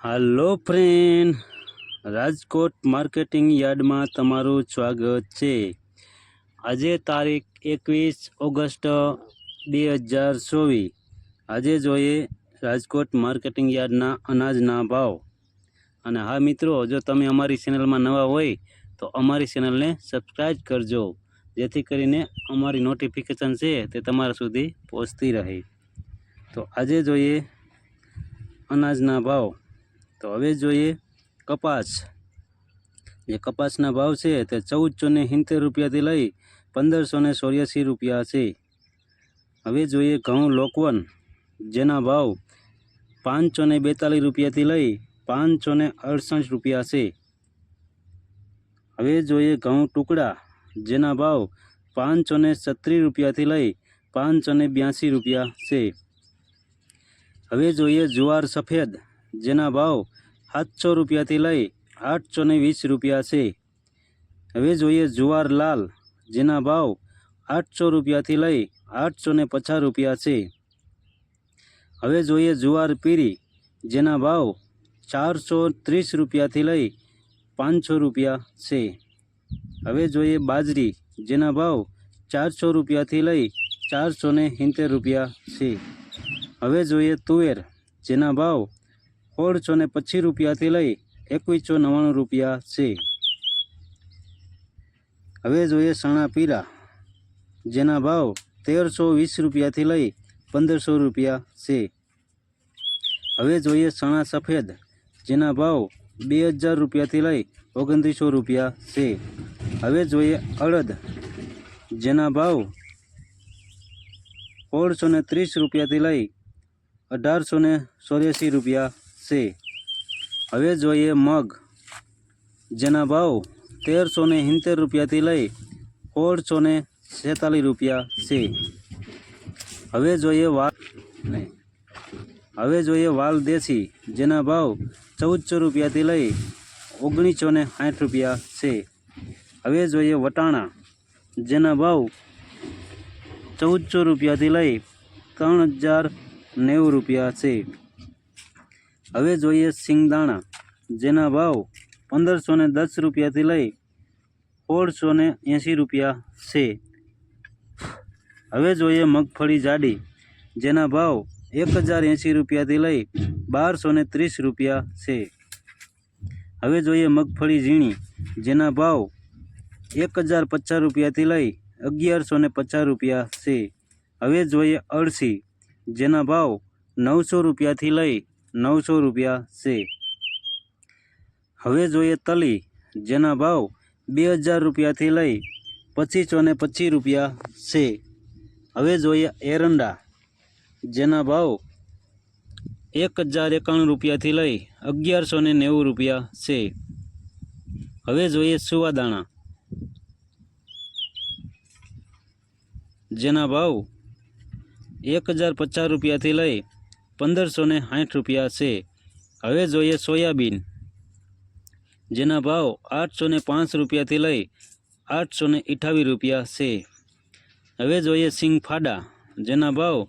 હાલો friend, Rajkot marketing યાર્ડમાં તમારું સ્વાગત છે। આજે તારીખ 21 ઓગસ્ટ 2024। આજે જોઈએ રાજકોટ માર્કેટિંગ યાર્ડના અનાજના ભાવ। અને હા મિત્રો, જો તમે અમારી ચેનલમાં નવા હોય તો અમારી ચેનલને સબસ્ક્રાઈબ કરજો, જેથી કરીને અમારી નોટિફિકેશન છે તે તમારા સુધી પહોંચતી રહે। તો આજે જોઈએ અનાજના ભાવ। તો હવે જોઈએ કપાસ। જે કપાસના ભાવ છે તે 1470 રૂપિયાથી લઈ 1584 રૂપિયા છે। હવે જોઈએ ઘઉં લોકવન, જેના ભાવ 542 રૂપિયાથી લઈ 568 રૂપિયા છે। હવે જોઈએ ઘઉં ટુકડા, જેના ભાવ 536 રૂપિયાથી લઈ 582 રૂપિયા છે। હવે જોઈએ જુવાર સફેદ, જેના ભાવ 700 રૂપિયાથી લઈ 820 રૂપિયા છે। હવે જોઈએ જુવાર લાલ, જેના ભાવ 800 રૂપિયાથી લઈ 850 રૂપિયા છે। હવે જોઈએ જુવાર પીરી, જેના ભાવ 430 રૂપિયાથી લઈ 500 રૂપિયા છે। હવે જોઈએ બાજરી, જેના ભાવ 400 રૂપિયાથી લઈ 470 રૂપિયા છે। હવે જોઈએ તુવેર, જેના ભાવ 1625 રૂપિયાથી લઈ 2199 રૂપિયા છે। હવે જોઈએ ચણા પીરા, જેના ભાવ 1320 રૂપિયાથી લઈ 1500 રૂપિયા છે। હવે જોઈએ ચણા સફેદ, જેના ભાવ 2000 રૂપિયાથી લઈ 2900 રૂપિયા છે। હવે જોઈએ અડદ, જેના ભાવ 1630 રૂપિયાથી લઈ 1884 રૂપિયા છે। હવે જોઈએ મગ, જેના ભાવ 1370 રૂપિયાથી લઈ 1646 રૂપિયા છે। હવે જોઈએ વાલ દેશી, જેના ભાવ 1400 રૂપિયાથી લઈ 1960 રૂપિયા છે। હવે જોઈએ વટાણા, જેના ભાવ 1400 રૂપિયાથી લઈ 3090 રૂપિયા છે। હવે જોઈએ સિંગદાણા, જેના ભાવ 1510 રૂપિયાથી લઈ 1680 રૂપિયા છે। હવે જોઈએ મગફળી જાડી, જેના ભાવ 1080 રૂપિયાથી લઈ 1230 રૂપિયા છે। હવે જોઈએ મગફળી ઝીણી, જેના ભાવ 1050 રૂપિયાથી લઈ 1150 રૂપિયા છે। હવે જોઈએ અળસી, જેના ભાવ 900 રૂપિયાથી લઈ 900 રૂપિયા છે। હવે જોઈએ તલી, જેના ભાવ 2000 રૂપિયાથી લઈ 2525 રૂપિયા છે। હવે જોઈએ એરંડા, જેના ભાવ 1091 રૂપિયાથી લઈ 1190 રૂપિયા છે। હવે જોઈએ સુવાદાણા, જેના ભાવ 1050 રૂપિયાથી લઈ 1560 રૂપિયા છે। હવે જોઈએ સોયાબીન, જેના ભાવ 805 રૂપિયાથી લઈ 828 રૂપિયા છે। હવે જોઈએ સિંગફાડા, જેના ભાવ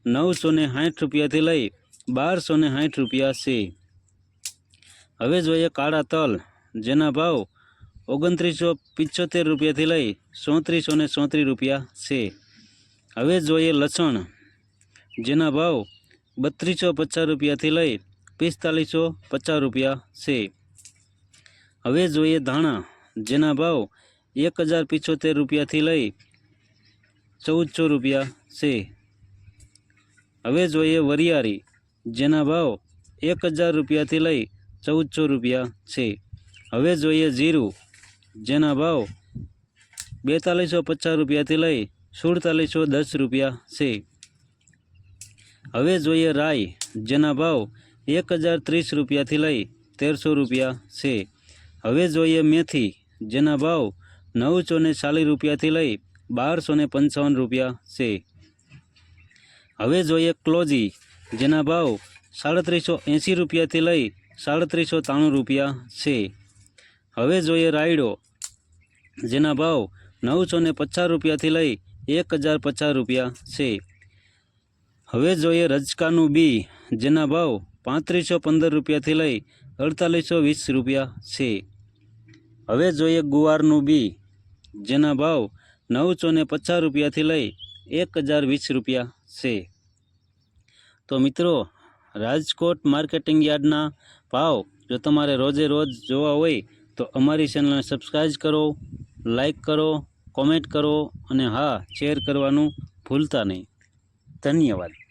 960 રૂપિયાથી લઈ 1260 રૂપિયા છે। હવે જોઈએ કાળા તલ, જેના ભાવ 2975 રૂપિયાથી લઈ 3434 રૂપિયા છે। હવે જોઈએ લસણ, જેના ભાવ 3250 રૂપિયાથી લઈ 4550 રૂપિયા છે। હવે જોઈએ ધાણા, જેના ભાવ 1075 રૂપિયાથી લઈ 1400 રૂપિયા છે। હવે જોઈએ વરિયાળી, જેના ભાવ 1000 રૂપિયાથી લઈ 1400 રૂપિયા છે। હવે જોઈએ જીરું, જેના ભાવ 4250 રૂપિયાથી લઈ 4710 રૂપિયા છે। હવે જોઈએ રાઈ, જેના ભાવ 1030 રૂપિયાથી લઈ 1300 રૂપિયા છે। હવે જોઈએ મેથી, જેના ભાવ 940 રૂપિયાથી લઈ 1255 રૂપિયા છે। હવે જોઈએ ક્લોજી, જેના ભાવ 3780 રૂપિયાથી લઈ 3793 રૂપિયા છે। હવે જોઈએ રાયડો, જેના ભાવ 950 રૂપિયાથી લઈ 1050 રૂપિયા છે। હવે જોઈએ રજકાનું બી, જેના ભાવ 3515 રૂપિયાથી લઈ 4820 રૂપિયા છે. હવે જોઈએ ગુવારનું બી, જેના ભાવ 950 રૂપિયાથી લઈ 1020 રૂપિયા છે. તો મિત્રો, રાજકોટ માર્કેટિંગ યાર્ડના ભાવ જો તમારે રોજે રોજ જોવા હોય તો અમારી ચેનલને સબસ્ક્રાઈબ કરો, લાઈક કરો, કોમેન્ટ કરો અને હા, શેર કરવાનું ભૂલતા નહીં. ધન્યવાદ.